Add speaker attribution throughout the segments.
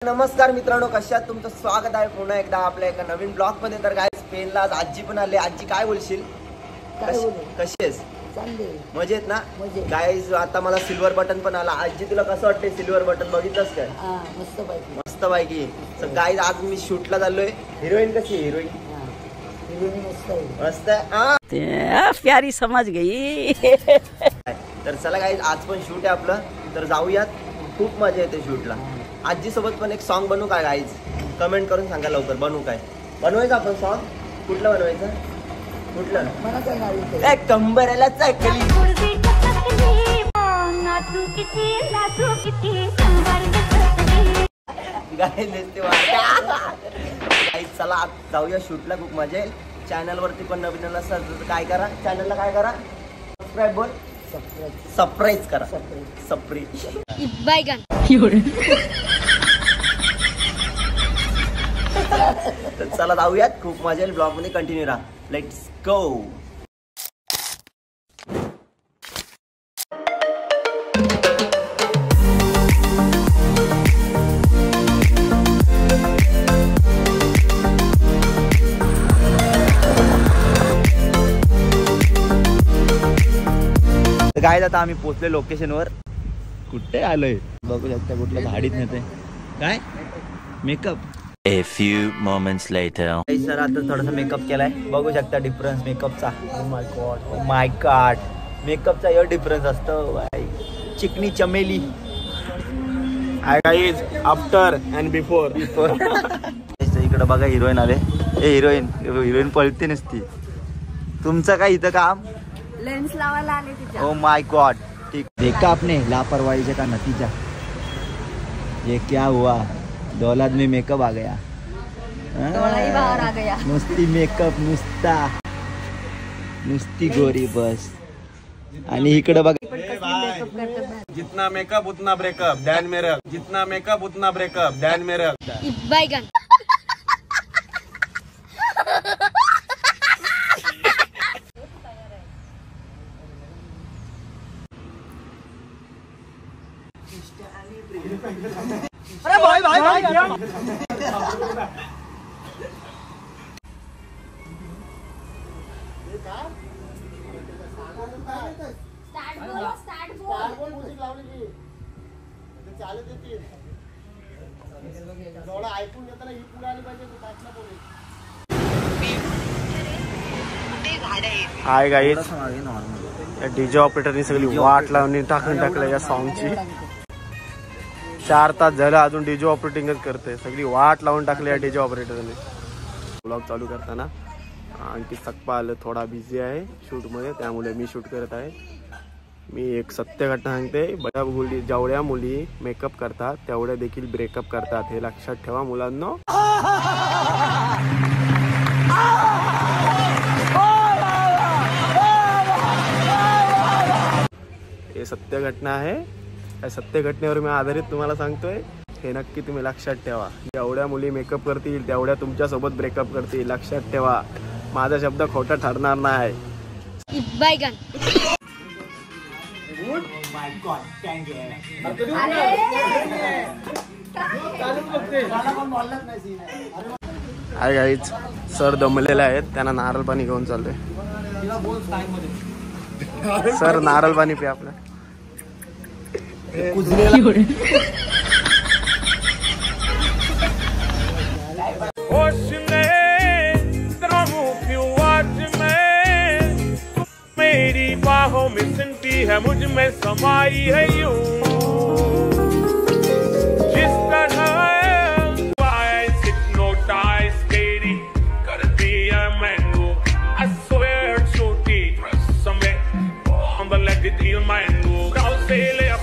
Speaker 1: नमस्कार मित्रांनो, कशात तुमचं स्वागत आहे पुन्हा एकदा आपल्या एका नवीन ब्लॉग मध्ये। तर गाइस स्पेनला आज आजी पण आले। आजी काय बोलशील? कशी आहेस? मजेत ना गाइस? आता मला सिल्वर बटन पण आला। आजी तुला कसं वाटतंय सिल्वर बटन बघितलंस काय? मस्त पैकी। तर गाइस आज मी शूटला चाललोय। हिरोईन कशी आहे? हिरोईन मस्त आहे,
Speaker 2: प्यारी समझ गई।
Speaker 1: तर चला गाइस आज पण शूट आहे आपलं, तर जाऊयात। खूप मजा येते शूटला। आजी सोबत पण एक सॉन्ग बनवू काय गाइस? कमेंट करून सांगा लवकर, बनवू काय? बनवायचं आपण सॉन्ग? कुठलं बनवायचं? कुठलं? कंबरेला चकली गाइस चला जाऊया शूटला, खूप मजा येईल। चॅनल वरती पण नवीन असाल तर काय करा, चॅनलला काय करा, सबस्क्राईब बोल, सरप्राईज करा, तर चला जाऊयात, खूप मजा येईल। ब्लॉग मध्ये कंटिन्यू राहा, लेट्स गो। काय आता आम्ही पोहोचले लोकेशन वर। कुठे आलोय बघू शकता, कुठल्या झाडीत नेते काय makeup.
Speaker 3: A few moments later.
Speaker 1: Sir आता थोडासा मेकअप केलाय, बघू शकता डिफरन्स मेकअपचा। ओ माय गॉड मेकअपचा एवढा डिफरन्स असतो भाई। Chikni Chameli.
Speaker 4: Hi guys, after and before.
Speaker 1: इकडे बघा हिरोईन आले। ए हिरोईन पळते नसती। तुमचं काय इथं काम?
Speaker 5: लेन्स लावायला आले तिच्या।
Speaker 1: ओ माय गॉड, ठीक देखा आपने लापरवाही का नतीजा। ये क्या हुआ, दौलत में मेकअप आ गया,
Speaker 5: ही बाहर आ गया।
Speaker 1: नुस्ती मेकअप, नुस्ती गोरी बस। आणि इकडे बघा,
Speaker 4: जितना मेकअप उतना ब्रेकअप, ध्यान में रख। जितना मेकअप उतना ब्रेकअप, ध्यान में रख।
Speaker 5: बैगन
Speaker 1: अरे भाई
Speaker 4: हाय गाइस, डीजे ऑपरेटरनी सगळी वाट लावून टाकलं या सॉन्गची। 4 तास झालं अजून डीजे ऑपरेटिंगच करते, सगळी वाट लावून टाकली या डीजे ऑपरेटरने। ब्लॉग चालू करताना आणखी सकपा आलं, थोडा बिझी आहे शूटमध्ये, त्यामुळे मी शूट करत आहे। मी एक सत्य घटना सांगते, जेवढ्या मुली मेकअप करतात तेवढ्या देखील ब्रेकअप करतात, हे लक्षात ठेवा मुलांनो। हे सत्य घटना आहे, या सत्य घटनेवर मी आधारित तुम्हाला सांगतोय, हे नक्की तुम्ही लक्षात ठेवा। जेवढ्या मुली मेकअप करतील तेवढ्या तुमच्यासोबत ब्रेकअप करतील, लक्षात ठेवा। माझा शब्द खोटा ठरणार नाही। हाय गाइस, सर दमलेले आहेत, त्यांना नारळ पाणी घेऊन चाललोय। सर नारळ पाणी प्या आपलं।
Speaker 6: मेरी बाहों में सिंटी है, मुझ में समाई है यूं, जिस तरह hypnotize तेरी कर दिया मैंने। I swear छोटी समय हम लगती मैंने गाँव से ले अब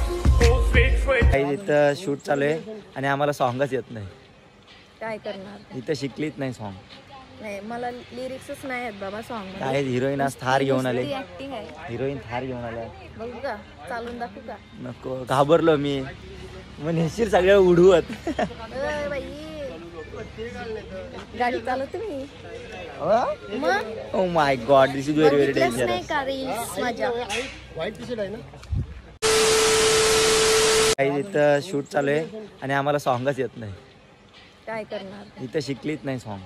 Speaker 1: इथं शूट चालू आहे आणि आम्हाला सॉंगच येत नाही।
Speaker 5: काय करणार,
Speaker 1: इथं शिकलीच नाही सॉंग।
Speaker 5: नाही मला लिरिक्सच नाही आहेत बाबा सॉन्ग।
Speaker 1: काय हिरोईन आज थार घेऊन आले,
Speaker 5: ऍक्टिंग आहे।
Speaker 1: हिरोईन थार घेऊन आल्या।
Speaker 5: बघू का, चालून दाखवू का?
Speaker 1: नको, घाबरलो मी, मग नेशील सगळं उडवत।
Speaker 5: बाई गाडी चालवते मी।
Speaker 1: Oh my god, this is very dangerous.
Speaker 5: नाही का रील्स माझ्या
Speaker 4: व्हाईट टी-शर्ट आहे ना।
Speaker 1: इथं शूट चालू आहे आणि आम्हाला सॉंगच येत नाही।
Speaker 5: काय करणार.
Speaker 1: इथं शिकलीच नाही सॉन्ग.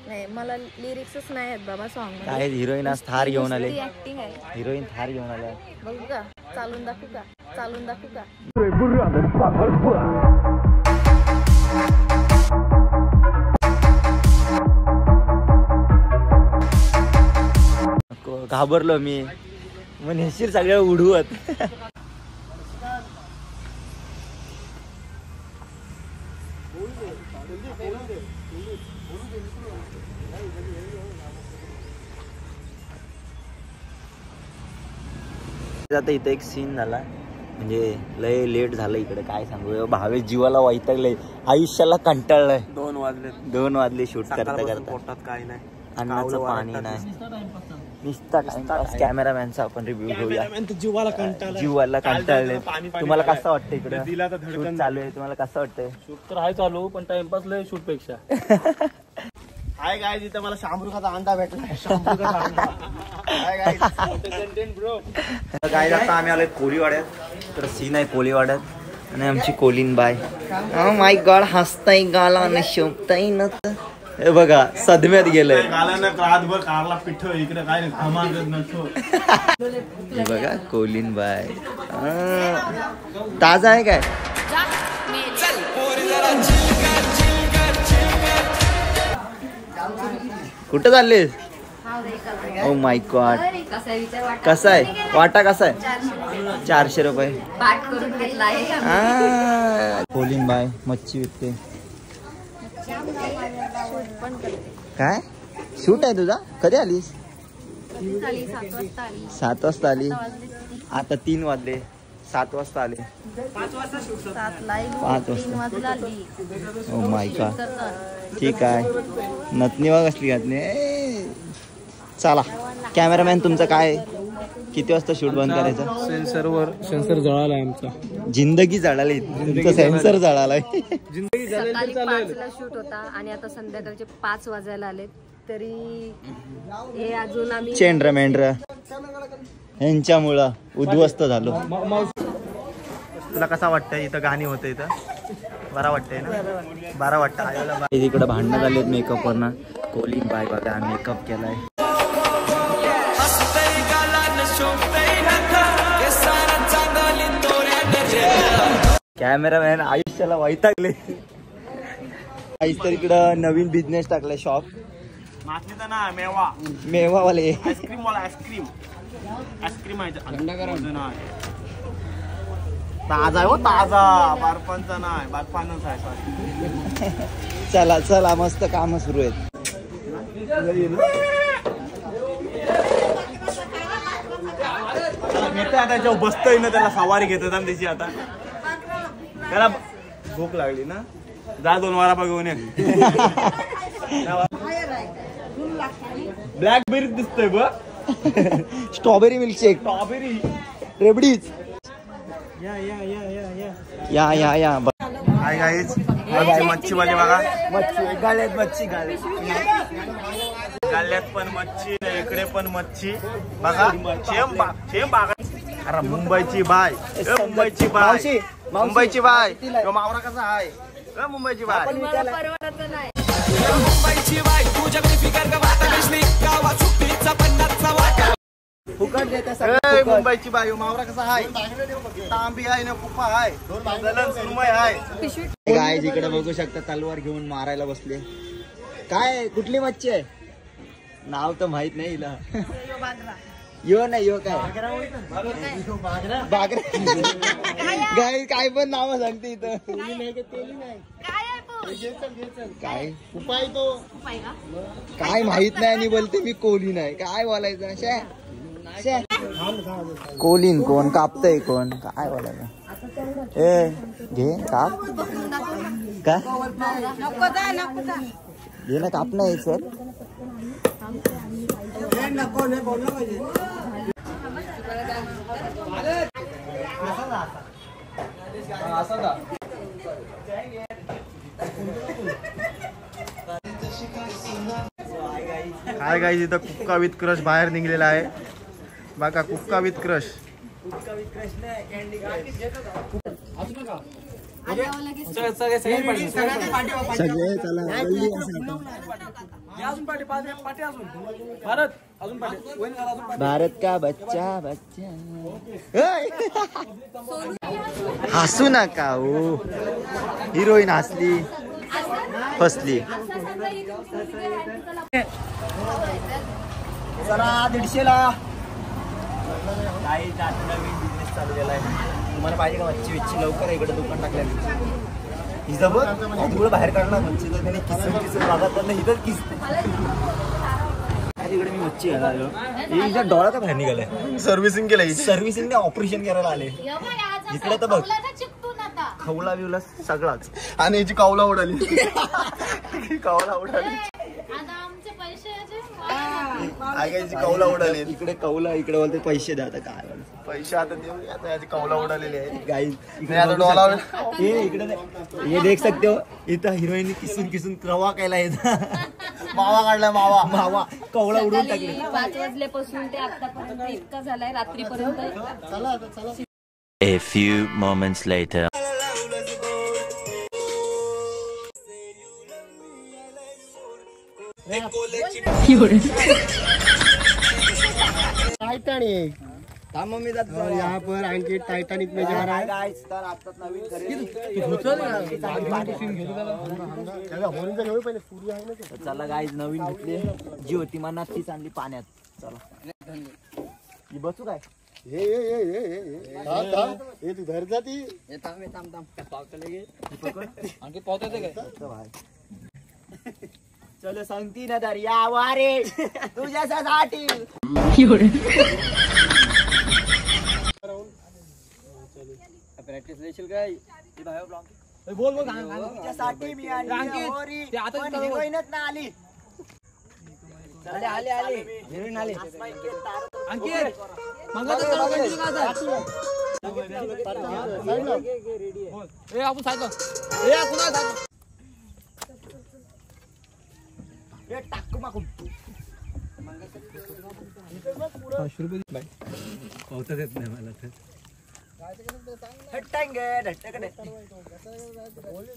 Speaker 5: नाही मला लिरिक्सच नाही आहेत बाबा सॉन्ग
Speaker 1: काय हिरोईन आज थार घेऊन आले.
Speaker 5: ऍक्टिंग आहे.
Speaker 1: हिरोईन थार घेऊन आल्या.
Speaker 5: बघू का चालून दाखवू का चालून दाखवू का.
Speaker 1: घाबरलो मी मग नेशील सगळं उडवत. आता इथं एक सीन झाला म्हणजे लय लेट झालं इकडे. काय सांगू भावेश जीवाला वैतागलंय. आयुष्याला कंटाळलंय. 2 वाजले शूट करता करता.
Speaker 4: पोटात काय नाही.
Speaker 1: अन्नाचं पाणी नाही. निस्ता टाइमपास. कॅमेरामॅनचा आपण रिव्ह्यू घेऊया. जीवाला कंटाळले. तुम्हाला कसं वाटतं इकडे शूट चालू आहे. तुम्हाला कसं वाटतंय.
Speaker 2: शूट तर आहे चालू पण टाइमपास लय शूट पेक्षा.
Speaker 4: हाय गाईज इथं मला शामरुखाचा अंडा भेटला.
Speaker 1: काय आता आम्ही आलोय कोलीवाड्यात. तर सीन आहे कोलीवाड्यात आणि आमची कोलीन बाय. माय गॉड हसताय गाला न शोभताय न. हे बघा सदम्यात गेलंय.
Speaker 4: रातभर कारला पिठ इकडे काय
Speaker 1: हे बघा कोलीन बाय. ताजा आहे काय. कुठं चाललेस. ओ माय गॉड. कसा आहे वाटा. कसा आहे. 400 रुपये. कोलीन बाय मच्छी विकते. काय शूट आहे तुझा. कधी आलीस. 7 वाजता आली. आता 3 वाजले. 7 वाजता आले. 5 वाजता. ओ माय गॉड. ठीक आहे. नथनी बघ असली घातली. चला कॅमेरामॅन तुमचं काय किती वाजता शूट बंद करायचं.
Speaker 2: सेन्सर जळालाय आमचा.
Speaker 1: जिंदगी जळाली. तुमचं सेन्सर जळालाय.
Speaker 5: सकाळी 5ला शूट होता आणि आता संध्याकाळचे 5 वाजायला आले तरी हे अजून आम्ही
Speaker 1: चेंड्र मेंढ्र यांच्यामुळं उद्ध्वस्त झालो.
Speaker 4: तुला कसा वाटतंय इथं गाणी होतं इथं. बरा वाटतंय ना. बरा वाटतं.
Speaker 1: तिकडे भांडणं झालेत मेकअप वरनं. कोलीन बाय बघा मेकअप केलाय. कॅमेरामॅन आयुष्याला वैतागले. आयुष तर इकडं नवीन बिझनेस टाकलाय शॉप.
Speaker 4: मागणीचा ना मेवा
Speaker 1: मेवावाले.
Speaker 4: आईस्क्रीम वाला. आईस्क्रीम आहे. ताजा आहे हो ताजा. बर्फांचा नाही बर्फानच आहे.
Speaker 1: चला चला मस्त काम सुरू आहेत.
Speaker 4: घेतोय आता जेव्हा बसतोय ना त्याला सवारी घेतात आणि त्याची आता त्याला भूक लागली ना. जा 2 वारा घेऊन ये. ब्लॅकबेरी दिसतोय बघ.
Speaker 1: Strawberry milkshake.
Speaker 4: स्ट्रॉबेरी
Speaker 1: रेबडीज.
Speaker 4: या
Speaker 1: हाय गाईज.
Speaker 4: मच्छीवाले बघा.
Speaker 1: मच्छी गाल्यात. मच्छी
Speaker 4: गाल्यात पण मच्छी. इकडे पण मच्छी बघा. सेम बागा. अरे मुंबईची बाय. मुंबईची बाय. मुंबईची बाय. मावरा कसा आहे. मुंबईची बाय.
Speaker 5: परवडत नाही.
Speaker 7: मुंबईची बाय तुझ्याकडे फिकर का वाटा दिसली गावा सुट्टीचा 50चा वाटा.
Speaker 1: फुकट देत.
Speaker 4: मुंबईची बाय. मावरा कसा आहे. तांबी आहे ना कुप्पा आहे. जलन सुरमई आहे.
Speaker 1: गाईज इकडे बघू शकता तलवार घेऊन मारायला बसले. काय कुठली मच्छी आहे. नाव तर माहित नाही हिला. यो नाही यो काय बागरा. गाई काय पण नाव सांगते इथं. काय
Speaker 4: उपाय तो
Speaker 1: काय माहित नाही आणि बोलते मी कोली नाही. काय बोलायचं. कोलीन कोण कापतय कोण काय बोलायचं. ए घे काप. काय घे ना काप नाही सर.
Speaker 4: काय गाईज इथं कुक्का विथ क्रश बाहेर निघलेला आहे बघा. कुक्का विथ क्रश.
Speaker 1: सगळे चला भारत का बच्चा बच्चा हसू नका हो हिरोईन हसली फसली चला 150ला काही नवीन बिझनेस चालू केला आहे तुम्हाला पाहिजे का मच्छी विच्छी लवकर इकडे दुकान टाकल्या हिचं बघ थोडं बाहेर काढणार मच्छी तर त्याने किसून भागात पण इथंच किसते तिकडे मी मच्छी घ्यायला आलो हिचा डोळा का बाहेर निघालाय
Speaker 4: सर्व्हिसिंग केलंय
Speaker 1: सर्व्हिसिंग ऑपरेशन करायला आले इकडे तर बघ खवला बिवला सगळाच
Speaker 4: आणि याची कावला उडाली कावला उडाली कौला उडाली
Speaker 1: इकडे कौला इकडे बोलते पैसे द्या आता काय
Speaker 4: पैसे आता देऊ आता याची कौला उडालेली आहे
Speaker 1: गाईज इकडे ये देख सकते हो इथं हिरोईन किसून किसून रवा केला
Speaker 4: मावा काढला मावा
Speaker 1: मावा कौला उडून टाकले
Speaker 5: 5 वाजल्यापासून ते आतापर्यंत इतका झालाय रात्रीपर्यंत
Speaker 3: A few moments later.
Speaker 4: यहाँ पर अंकित टाइटैनिक में जा रहा है
Speaker 1: चला गाईज नवीन घेतली जी होती मनात तीच आणली पाण्यात चला ही बसू काय
Speaker 4: ये तू घर जाती
Speaker 1: चलो सांगती ना तर या वारे तुझ्यासाठी प्रॅक्टिस देशील काय बोल बोल तुझ्यासाठी मी हिरोईनच ना आली आले आले हिरोईन आले अंकित टाकू माकून 500 रुपये पावतात येत नाही मला तर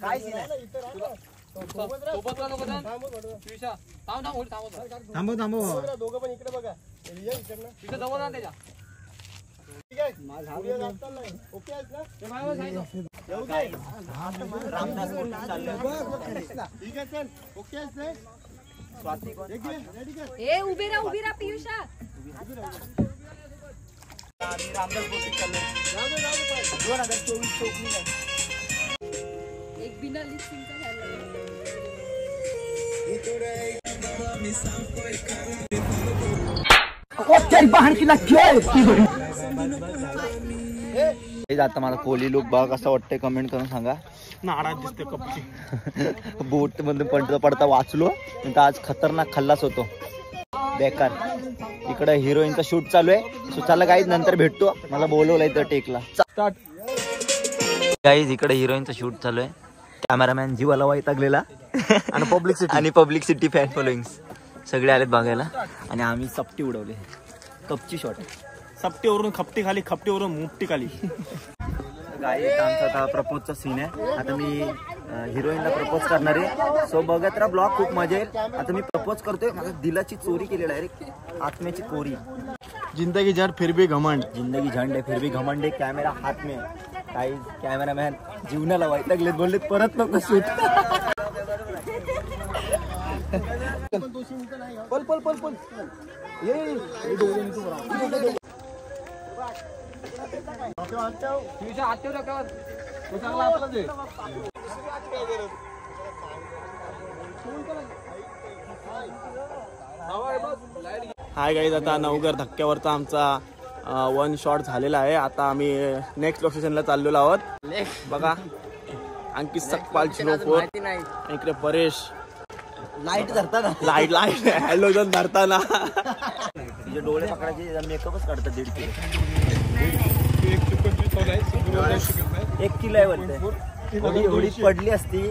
Speaker 1: काय थांबव थांबव
Speaker 4: दोघं पण इकडे बघा ओके
Speaker 1: रामदास
Speaker 4: ठीक आहे चल ओके
Speaker 5: ए उभी राहा पियुषा
Speaker 1: रामदास बोटिंग चालले 2024 ओपनिंग आहे
Speaker 5: एक बिना लिस्टिंगचा
Speaker 1: आता मला कोहली लुक बघा कसं वाटतंय कमेंट करून सांगा
Speaker 4: नाराज दिसते कपची
Speaker 1: बोट मध्ये पडता वाचलो तर आज खतरनाक खल्लास होतो बेकार इकडे हिरोईनचा शूट चालू आहे सो चला गाईज नंतर भेटतो मला बोलवलंय तर टेकला स्टार्ट गाईज इकडे हिरोईनचा शूट चालू आहे कॅमेरामॅन जीवाला वैतागलेला आणि पब्लिक सिटी फॅन फॉलोईंग सगळे आलेत बघायला आणि आम्ही सपटी उडवले कपची शॉट
Speaker 4: सपटीवरून खपटी खाली खपटीवरून मुपटी खाली
Speaker 1: गाईज आमचा आता प्रपोजचा सीन आहे आता मी हिरोईनला प्रपोज करणार आहे सो बघत राहा ब्लॉग खूप मजा येईल आता मी प्रपोज करतोय माझ्या दिलाची चोरी केली डायरेक्ट आत्म्याची कोरी
Speaker 4: जिंदगी झंड फिर भी घमंड
Speaker 1: जिंदगी झंड है फिर भी घमंड है कॅमेरा हात में काही कॅमेरामॅन जीवनाला वैतागलेत बोललेत परत नको शूट पल पल पल पल
Speaker 4: हाय गाईज आता नवघर धक्क्यावरचा आमचा 1 शॉट झालेला आहे आता आम्ही नेक्स्ट लोकेशनला चाललेलो आहोत बघा अंकित सकपाल 04 इकडे परेश
Speaker 1: लाईट धरताना
Speaker 4: लाईट हॅलोजन धरताना
Speaker 1: तिचे डोळे पकडायचे मेकअपच काढतात 1.5 किलो 1 किलो आहे बोलते होडी पडली असती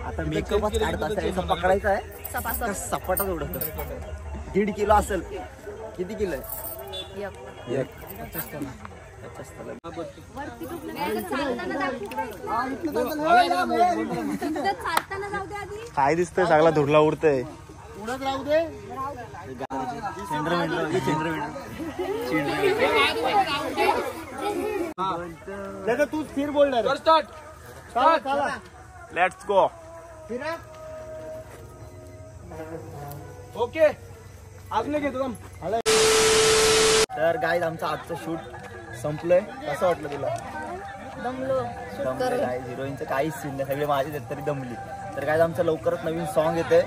Speaker 1: आता मेकअपच काढतात पकडायचा आहे सपाटाच उडत 1.5 किलो असेल किती किलो आहे
Speaker 5: चालताना जाऊ दे आधी.
Speaker 4: काय दिसतंय सगळा धुरला उडतंय.
Speaker 2: तू स्थिर बोल
Speaker 4: लेट्स गो.
Speaker 2: ओके आजने घेतो
Speaker 1: तर गाईज आमचं आजचं शूट संपलंय. कसं वाटलं तुला?
Speaker 5: दमलो.
Speaker 1: दमलं गाईज. हिरोईनचं काहीच सीन नाही, सगळे माझे आहेत तरी दमली. तर गाईज आमचं लवकरच नवीन सॉन्ग येते,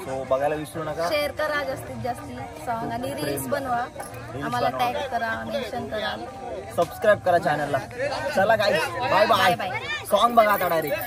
Speaker 1: सो बघायला विसरू नका.
Speaker 5: शेअर करा जास्तीत जास्त सॉन्ग आणि रील्स बनवा. आम्हाला टॅग करा, मेन्शन करा,
Speaker 1: सबस्क्राईब करा चॅनलला. चला गाईज, बाय बाय. सॉन्ग बघा आता डायरेक्ट.